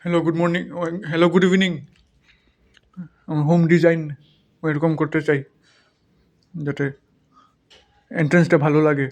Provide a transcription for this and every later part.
Hello, good morning. Hello, good evening. আমার home design এরকম করতে চাই, যাতে এন্ট্রেন্সটা ভালো লাগে।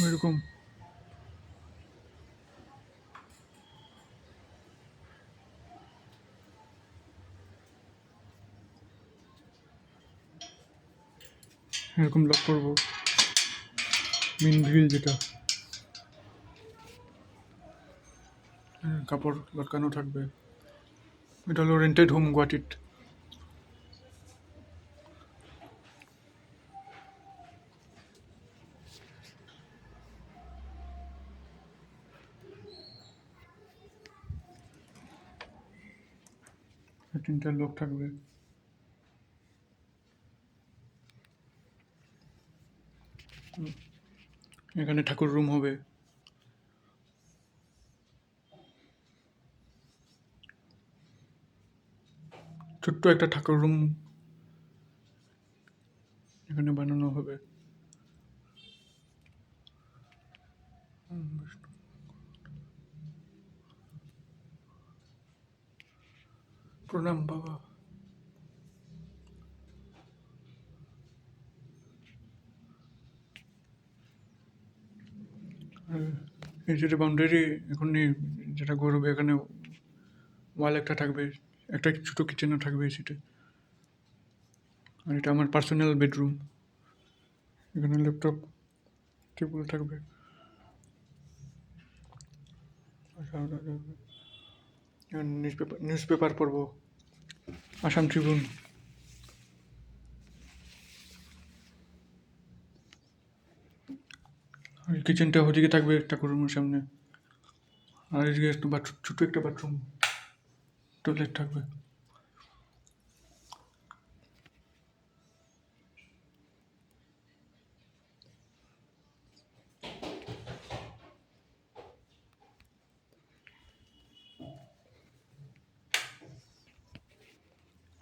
এরকম এরকম লক করবো। মেন গ্রিল যেটা, কাপড় লটকানো থাকবে। এটা হলো রেন্টেড হোম গুয়াহাটিত। তিনটা লোক থাকবে। এখানে ঠাকুর রুম হবে। ছোট্ট একটা ঠাকুর রুম এখানে বানানো হবে। প্রণাম বাবা। এই যেটা বাউন্ডারি এখন যেটা করবে, এখানে ওয়াল একটা থাকবে, একটা ছোটো কিচেনও থাকবে সেটা। আর এটা আমার পার্সোনাল বেডরুম। এখানে ল্যাপটপ টেবিল থাকবে। নিউজ পেপার পড়বো, আসাম ট্রিবিউন। আর কিচেনটা ওদিকে থাকবে ঠাকুর রুমের সামনে। আর এদিকে একটু ছোটো একটা বাথরুম, টয়লেট থাকবে।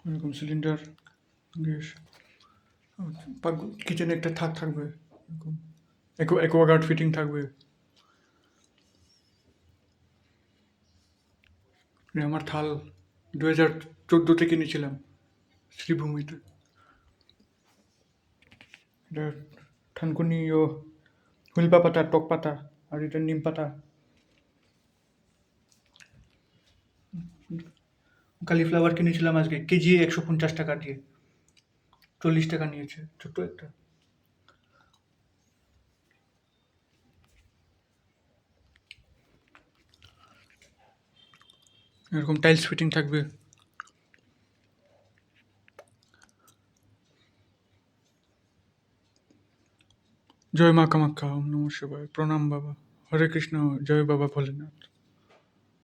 এরকম সিলিন্ডার, গ্যাস। কিচেনে একটা থাক থাকবে, এরকম অ্যাকোয়াগার্ড ফিটিং থাকবে। আমার থাল 2014 কিনেছিলাম শ্রীভূমিতে। এটা থানকুনি হুইলপা পাতা, টক পাতা, আর এটা নিম পাতা। কালিফ্লাওয়ার কিনেছিলাম আজকে, কেজি 150 টাকা দিয়ে। 40 টাকা নিয়েছে, ছোট্ট একটা। এরকম টাইলস ফিটিং থাকবে। জয় মা কামাখ্যা, ওম নমঃ শিবায়, প্রণাম বাবা, হরে কৃষ্ণ, জয় বাবা ভোলেনাথ।